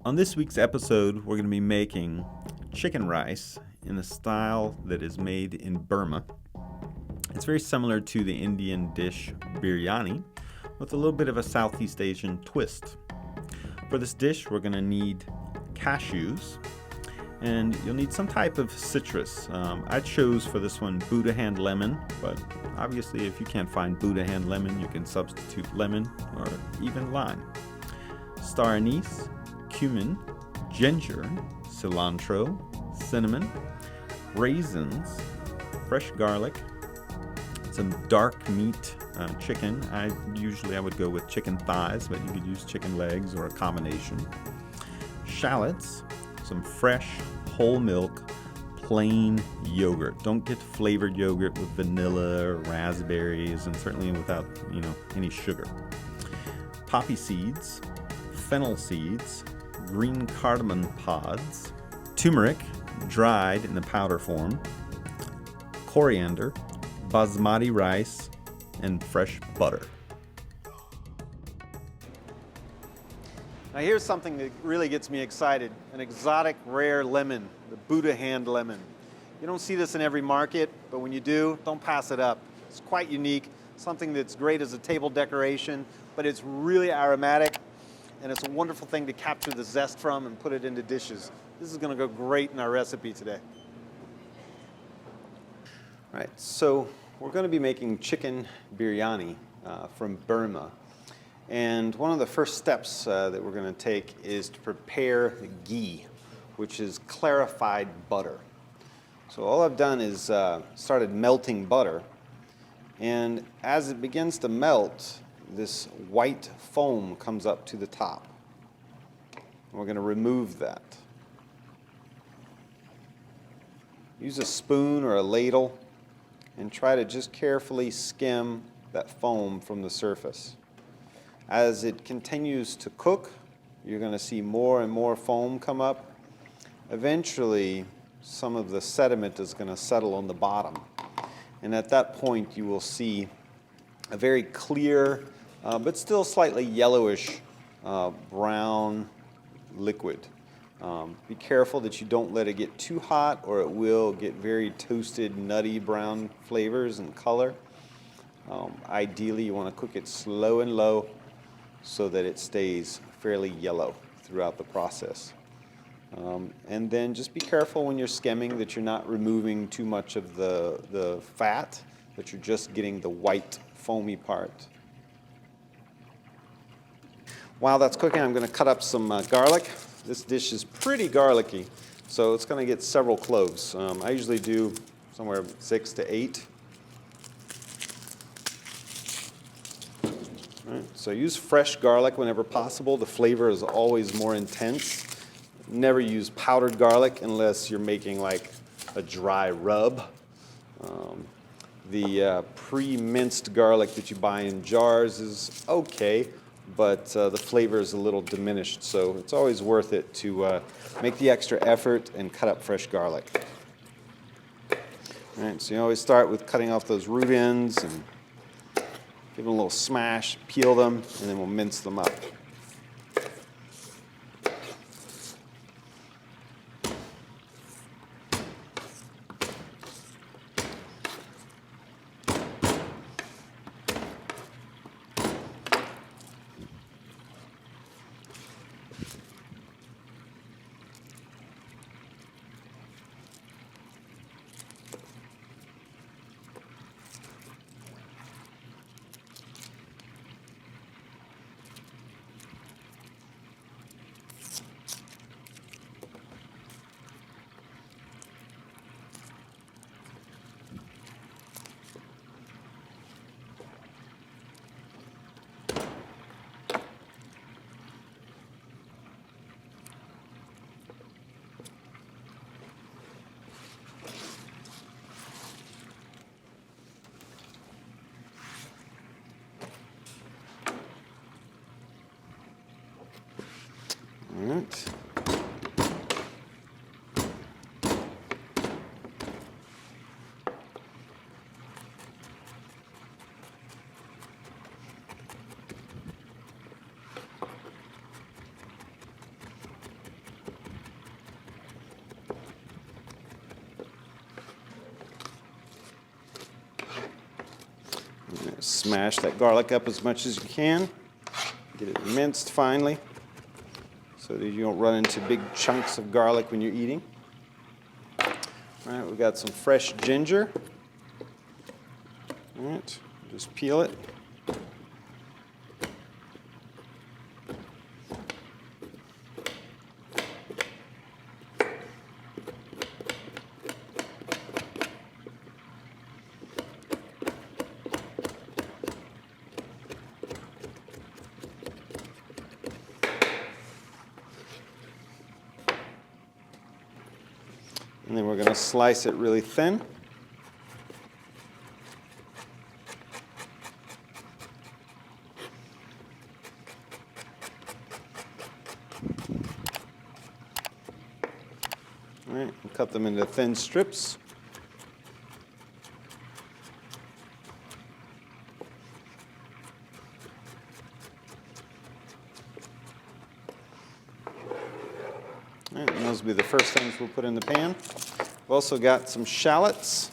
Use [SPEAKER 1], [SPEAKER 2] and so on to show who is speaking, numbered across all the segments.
[SPEAKER 1] On this week's episode, we're going to be making chicken rice in a style that is made in Burma. It's very similar to the Indian dish biryani, with a little bit of a Southeast Asian twist. For this dish, we're going to need cashews, and you'll need some type of citrus. I chose for this one Buddha hand lemon, but obviously if you can't find Buddha hand lemon, you can substitute lemon or even lime. Star anise, cumin, ginger, cilantro, cinnamon, raisins, fresh garlic, some dark meat chicken. I would go with chicken thighs, but you could use chicken legs or a combination. Shallots, some fresh whole milk plain yogurt. Don't get flavored yogurt with vanilla or raspberries, and certainly without any sugar. Poppy seeds, fennel seeds, green cardamom pods, turmeric dried in the powder form, coriander, basmati rice, and fresh butter.
[SPEAKER 2] Now here's something that really gets me excited, an exotic rare lemon, the Buddha hand lemon. You don't see this in every market, but when you do, don't pass it up. It's quite unique, something that's great as a table decoration, but it's really aromatic, and it's a wonderful thing to capture the zest from and put it into dishes. This is going to go great in our recipe today. All right, so we're going to be making chicken biryani from Burma. And one of the first steps that we're going to take is to prepare the ghee, which is clarified butter. So all I've done is started melting butter. And as it begins to melt, this white foam comes up to the top. We're going to remove that. Use a spoon or a ladle and try to just carefully skim that foam from the surface. As it continues to cook, you're going to see more and more foam come up. Eventually, some of the sediment is going to settle on the bottom. And at that point, you will see a very clear, but still slightly yellowish brown liquid. Be careful that you don't let it get too hot, or it will get very toasted, nutty brown flavors and color. Ideally, you want to cook it slow and low so that it stays fairly yellow throughout the process. And then just be careful when you're skimming that you're not removing too much of the fat, that you're just getting the white foamy part. While that's cooking, I'm going to cut up some garlic. This dish is pretty garlicky, so it's going to get several cloves. I usually do somewhere 6 to 8. Right, so use fresh garlic whenever possible. The flavor is always more intense. Never use powdered garlic unless you're making like a dry rub. The pre-minced garlic that you buy in jars is okay, but the flavor is a little diminished, so it's always worth it to make the extra effort and cut up fresh garlic. All right, so you always start with cutting off those root ends and give them a little smash, peel them, and then we'll mince them up. All right. Smash that garlic up as much as you can. Get it minced finely so that you don't run into big chunks of garlic when you're eating. All right, we've got some fresh ginger. All right, just peel it. And then we're going to slice it really thin. All right, and cut them into thin strips. All right, and those will be the first things we'll put in the pan. We've also got some shallots.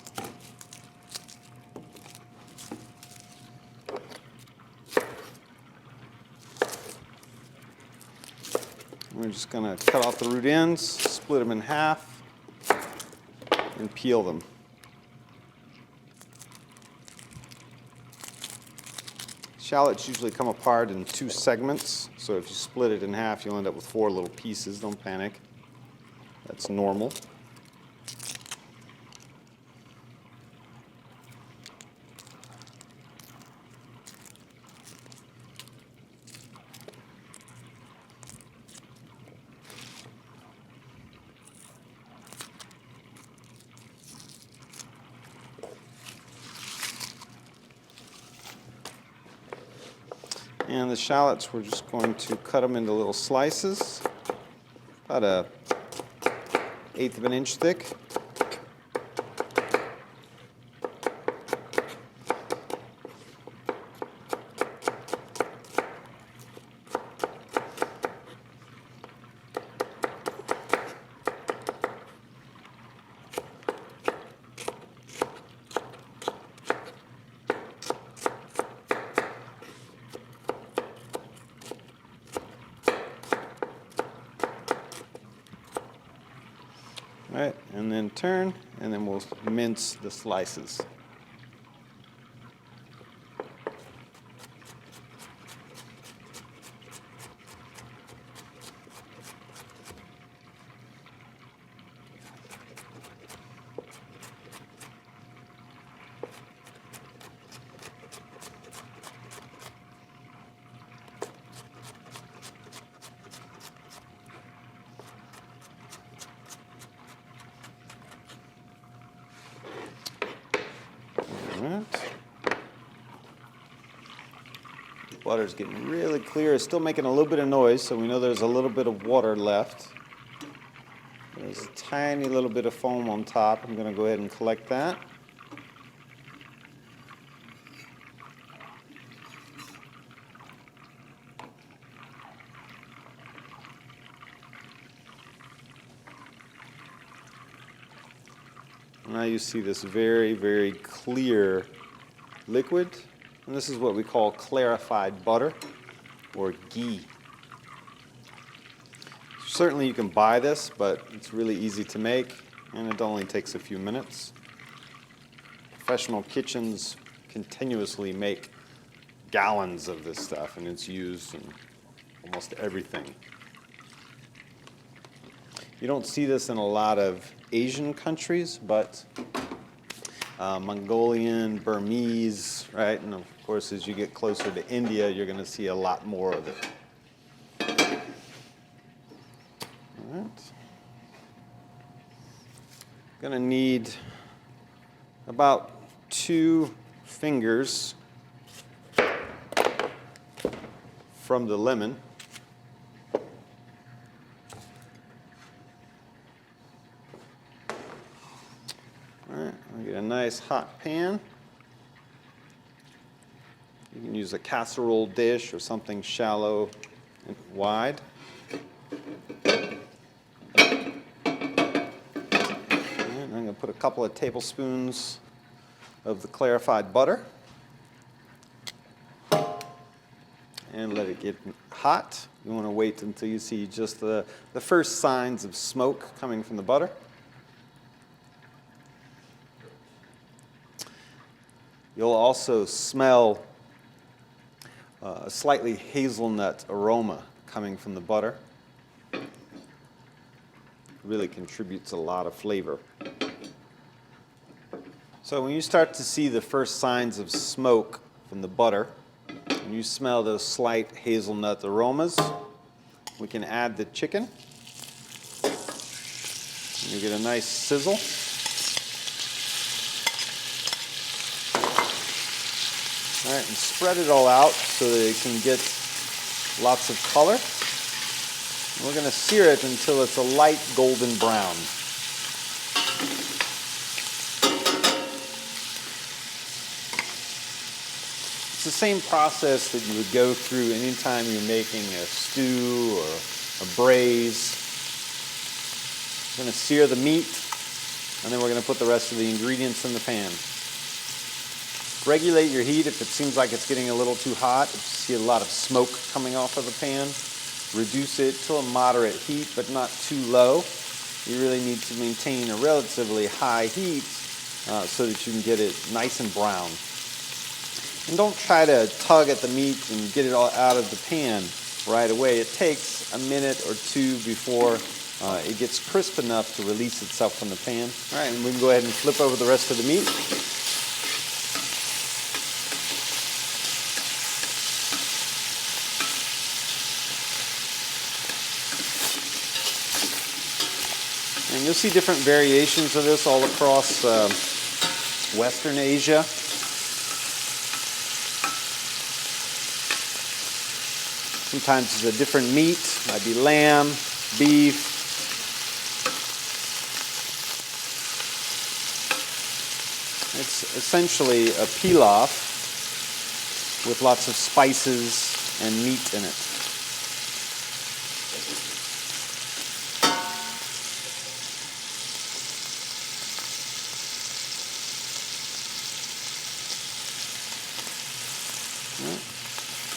[SPEAKER 2] We're just going to cut off the root ends, split them in half, and peel them. Shallots usually come apart in 2 segments, so if you split it in half, you'll end up with 4 little pieces. Don't panic. That's normal. And the shallots, we're just going to cut them into little slices, about 1/8 of an inch thick. All right, and then turn, and then we'll mince the slices. Butter's getting really clear. It's still making a little bit of noise, so we know there's a little bit of water left. There's a tiny little bit of foam on top. I'm going to go ahead and collect that. Now you see this very, very clear liquid. And this is what we call clarified butter, or ghee. Certainly you can buy this, but it's really easy to make, and it only takes a few minutes. Professional kitchens continuously make gallons of this stuff, and it's used in almost everything. You don't see this in a lot of Asian countries, but Mongolian, Burmese, right? And of course, as you get closer to India, you're going to see a lot more of it. All right. Going to need about 2 fingers from the lemon. All right, I'll get a nice hot pan. You can use a casserole dish or something shallow and wide. And I'm going to put a couple of tablespoons of the clarified butter. and let it get hot. You want to wait until you see just the first signs of smoke coming from the butter. You'll also smell a slightly hazelnut aroma coming from the butter. Really contributes a lot of flavor. So when you start to see the first signs of smoke from the butter, and you smell those slight hazelnut aromas, we can add the chicken. And you get a nice sizzle. All right, and spread it all out so that it can get lots of color. And we're going to sear it until it's a light golden brown. It's the same process that you would go through anytime you're making a stew or a braise. We're going to sear the meat, and then we're going to put the rest of the ingredients in the pan. Regulate your heat if it seems like it's getting a little too hot. If you see a lot of smoke coming off of the pan, reduce it to a moderate heat, but not too low. You really need to maintain a relatively high heat so that you can get it nice and brown. And don't try to tug at the meat and get it all out of the pan right away. It takes a minute or two before it gets crisp enough to release itself from the pan. All right, and we can go ahead and flip over the rest of the meat. And you'll see different variations of this all across Western Asia. Sometimes it's a different meat, might be lamb, beef. It's essentially a pilaf with lots of spices and meat in it.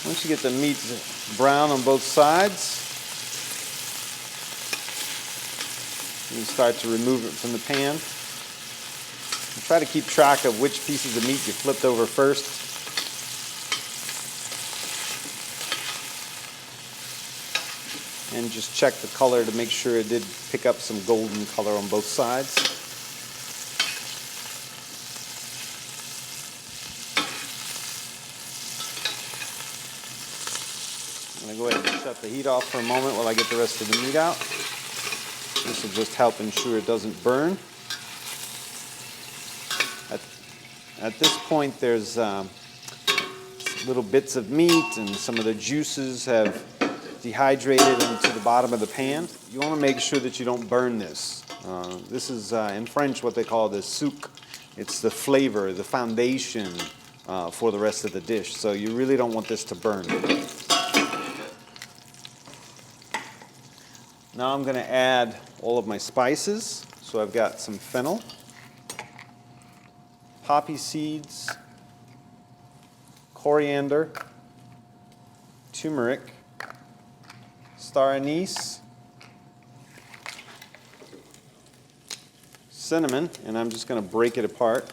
[SPEAKER 2] Once you get the meat brown on both sides, you can start to remove it from the pan. And try to keep track of which pieces of meat you flipped over first. And just check the color to make sure it did pick up some golden color on both sides. I'm going to go ahead and shut the heat off for a moment while I get the rest of the meat out. This will just help ensure it doesn't burn. At this point, there's little bits of meat and some of the juices have dehydrated into the bottom of the pan. You want to make sure that you don't burn this. This is, in French, what they call the souk. It's the flavor, the foundation for the rest of the dish. So you really don't want this to burn. Now I'm going to add all of my spices. So I've got some fennel, poppy seeds, coriander, turmeric, star anise, cinnamon, and I'm just going to break it apart,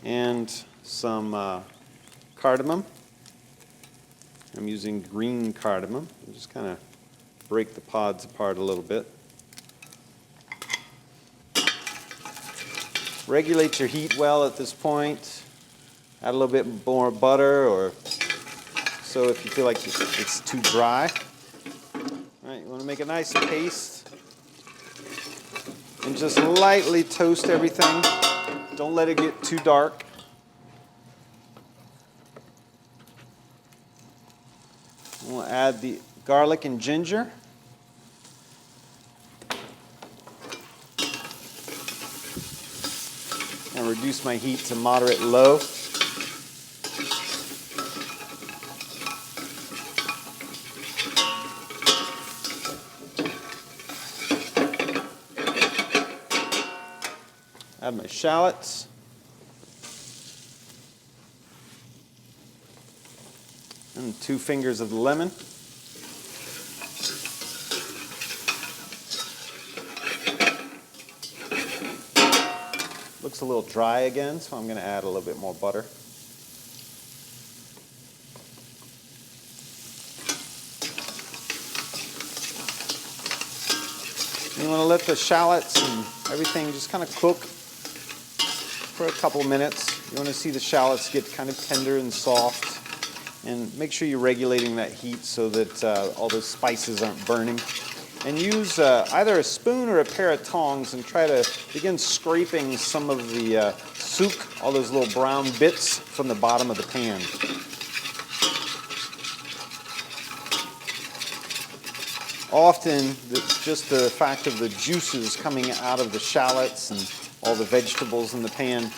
[SPEAKER 2] and some cardamom. I'm using green cardamom. Just kind of break the pods apart a little bit. Regulate your heat well at this point. Add a little bit more butter, or so if you feel like it's too dry. All right, you want to make a nice paste and just lightly toast everything. Don't let it get too dark. We'll add the garlic and ginger. And reduce my heat to moderate low. Add my shallots. And 2 fingers of the lemon. Looks a little dry again, so I'm going to add a little bit more butter. You want to let the shallots and everything just kind of cook for a couple of minutes. You want to see the shallots get kind of tender and soft. And make sure you're regulating that heat so that all those spices aren't burning. And use either a spoon or a pair of tongs and try to begin scraping some of the souk, all those little brown bits, from the bottom of the pan. Often, it's just the fact of the juices coming out of the shallots and all the vegetables in the pan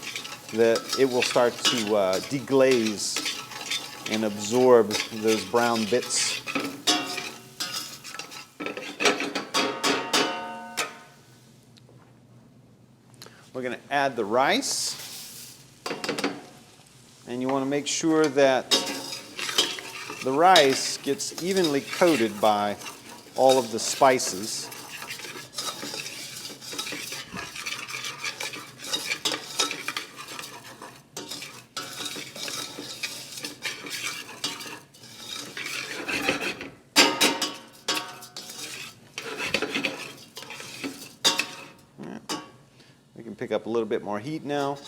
[SPEAKER 2] that it will start to deglaze and absorb those brown bits. We're going to add the rice, and you want to make sure that the rice gets evenly coated by all of the spices. We can pick up a little bit more heat now,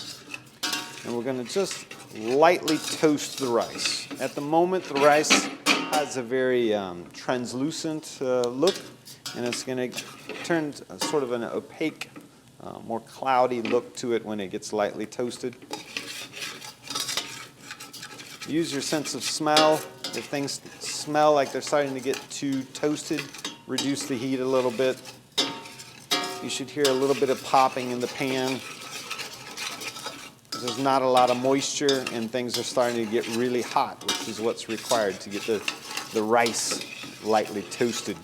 [SPEAKER 2] and we're going to just lightly toast the rice. At the moment, the rice has a very translucent look, and it's going to turn sort of an opaque, more cloudy look to it when it gets lightly toasted. Use your sense of smell. If things smell like they're starting to get too toasted, reduce the heat a little bit. You should hear a little bit of popping in the pan. There's not a lot of moisture and things are starting to get really hot, which is what's required to get the rice lightly toasted.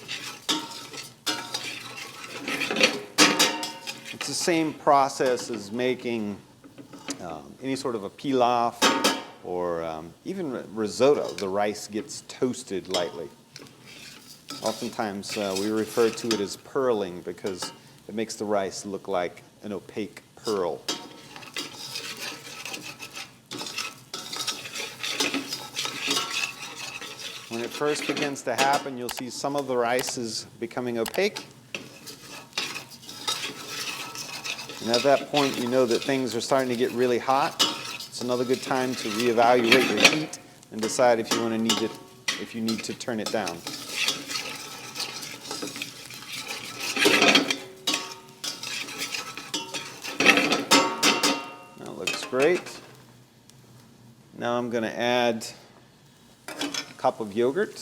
[SPEAKER 2] It's the same process as making any sort of a pilaf or even risotto. The rice gets toasted lightly. Oftentimes we refer to it as pearling because it makes the rice look like an opaque pearl. When it first begins to happen, you'll see some of the rice is becoming opaque. And at that point, you know that things are starting to get really hot. It's another good time to reevaluate your heat and decide if you need to turn it down. That looks great. Now I'm going to add a cup of yogurt.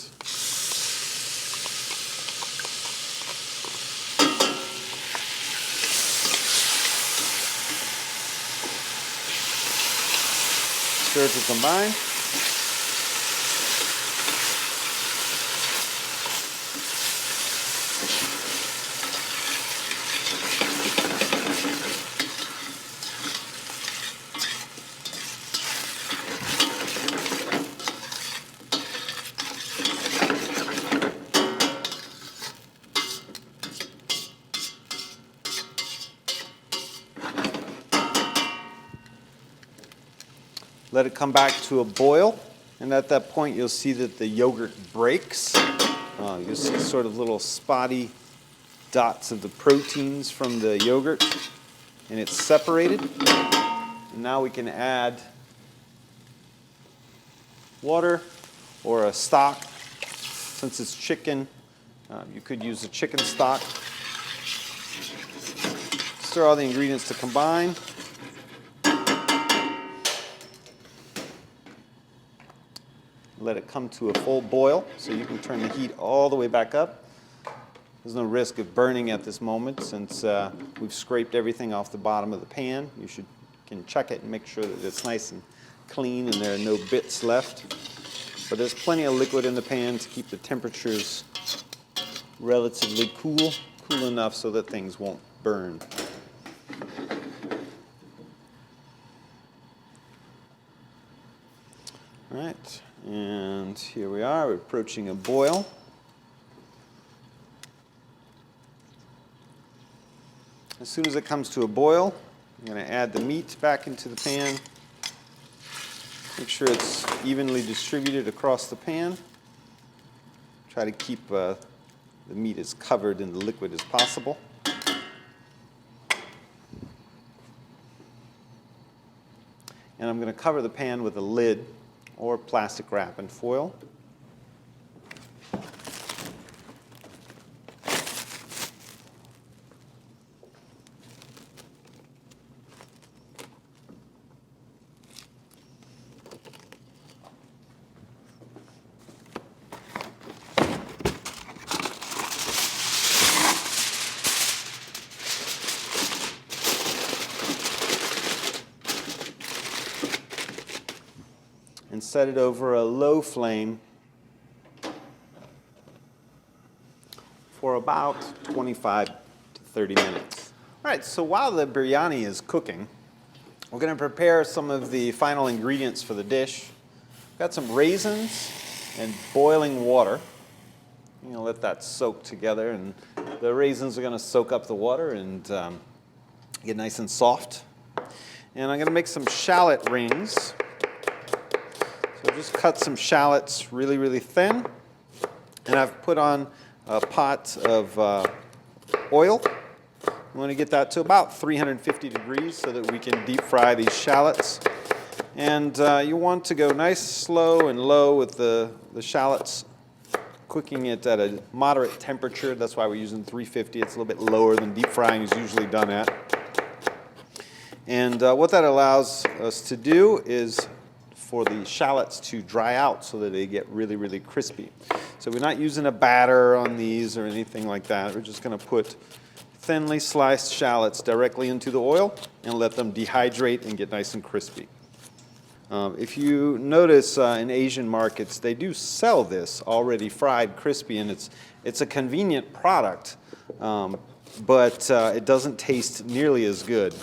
[SPEAKER 2] Stir to combine. Let it come back to a boil, and at that point you'll see that the yogurt breaks. You'll see sort of little spotty dots of the proteins from the yogurt, and it's separated. And now we can add water or a stock. Since it's chicken, you could use a chicken stock. Stir all the ingredients to combine. Let it come to a full boil so you can turn the heat all the way back up. There's no risk of burning at this moment since we've scraped everything off the bottom of the pan. You can check it and make sure that it's nice and clean and there are no bits left. But there's plenty of liquid in the pan to keep the temperatures relatively cool enough so that things won't burn. All right. And here we are, we're approaching a boil. As soon as it comes to a boil, I'm going to add the meat back into the pan. Make sure it's evenly distributed across the pan. Try to keep the meat as covered in the liquid as possible. And I'm going to cover the pan with a lid or plastic wrap and foil. And set it over a low flame for about 25 to 30 minutes. All right, so while the biryani is cooking, we're going to prepare some of the final ingredients for the dish. We've got some raisins and boiling water. I'm going to let that soak together, and the raisins are going to soak up the water and get nice and soft. And I'm going to make some shallot rings. So just cut some shallots really, really thin. And I've put on a pot of oil. I'm going to get that to about 350 degrees so that we can deep fry these shallots. And you want to go nice, slow, and low with the shallots, cooking it at a moderate temperature. That's why we're using 350. It's a little bit lower than deep frying is usually done at. And what that allows us to do is for the shallots to dry out so that they get really, really crispy. So we're not using a batter on these or anything like that. We're just going to put thinly sliced shallots directly into the oil and let them dehydrate and get nice and crispy. If you notice in Asian markets, they do sell this already fried crispy, and it's a convenient product, but it doesn't taste nearly as good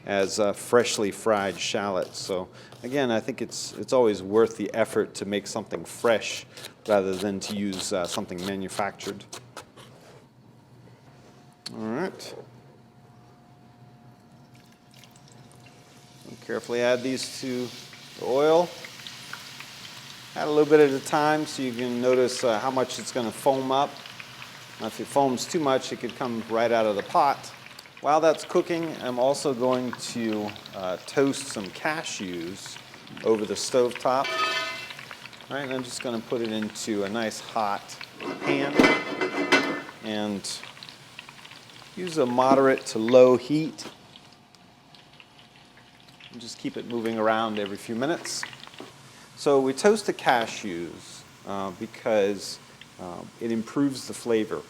[SPEAKER 2] as freshly fried shallots. So again, I think it's always worth the effort to make something fresh rather than to use something manufactured. All right. I'll carefully add these to the oil. Add a little bit at a time so you can notice how much it's going to foam up. Now, if it foams too much, it could come right out of the pot. While that's cooking, I'm also going to toast some cashews over the stove top. All right, and I'm just going to put it into a nice hot pan and use a moderate to low heat. And just keep it moving around every few minutes. So we toast the cashews because it improves the flavor.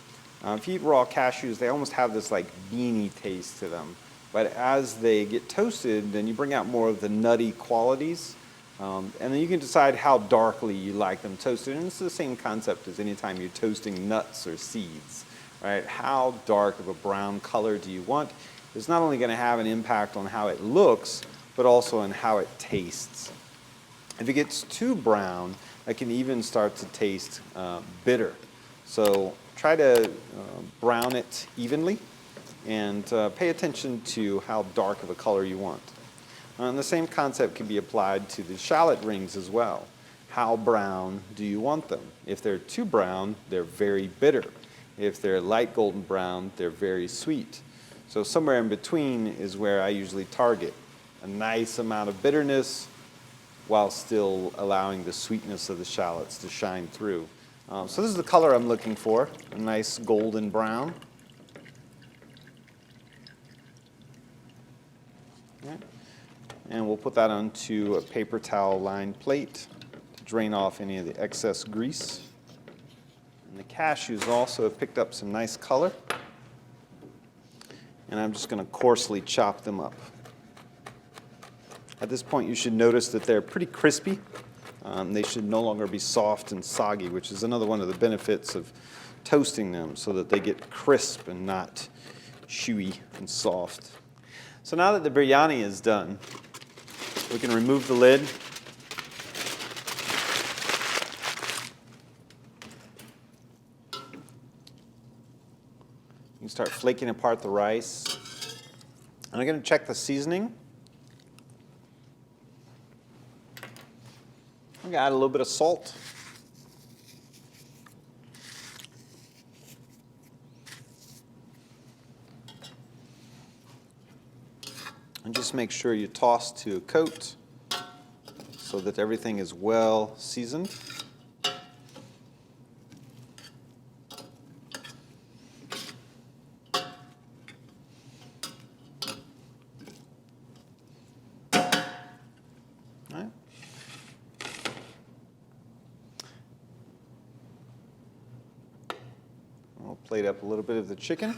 [SPEAKER 2] If you eat raw cashews, they almost have this like beany taste to them. But as they get toasted, then you bring out more of the nutty qualities. And then you can decide how darkly you like them toasted. And it's the same concept as anytime you're toasting nuts or seeds, right? How dark of a brown color do you want? It's not only going to have an impact on how it looks, but also on how it tastes. If it gets too brown, it can even start to taste bitter. So try to brown it evenly and pay attention to how dark of a color you want. And the same concept can be applied to the shallot rings as well. How brown do you want them? If they're too brown, they're very bitter. If they're light golden brown, they're very sweet. So somewhere in between is where I usually target. A nice amount of bitterness while still allowing the sweetness of the shallots to shine through. So this is the color I'm looking for, a nice golden brown. Okay. And we'll put that onto a paper towel lined plate to drain off any of the excess grease. And the cashews also have picked up some nice color. And I'm just going to coarsely chop them up. At this point, you should notice that they're pretty crispy. They should no longer be soft and soggy, which is another one of the benefits of toasting them, so that they get crisp and not chewy and soft. So now that the biryani is done, we can remove the lid. You start flaking apart the rice. And I'm going to check the seasoning. I'm going to add a little bit of salt. And just make sure you toss to a coat so that everything is well seasoned. All right. I'll plate up a little bit of the chicken.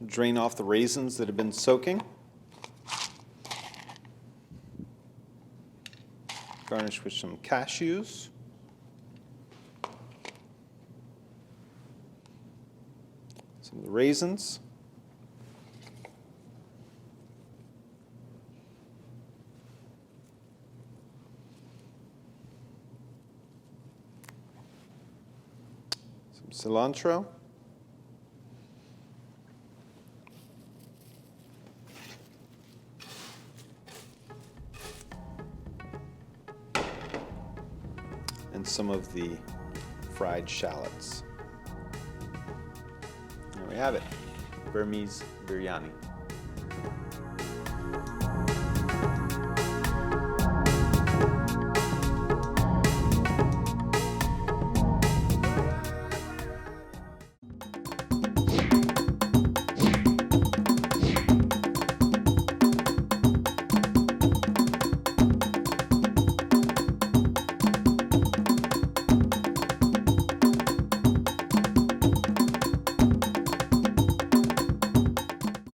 [SPEAKER 2] Drain off the raisins that have been soaking. Garnish with some cashews. Some of the raisins. Some cilantro. And some of the fried shallots. There we have it, Burmese biryani.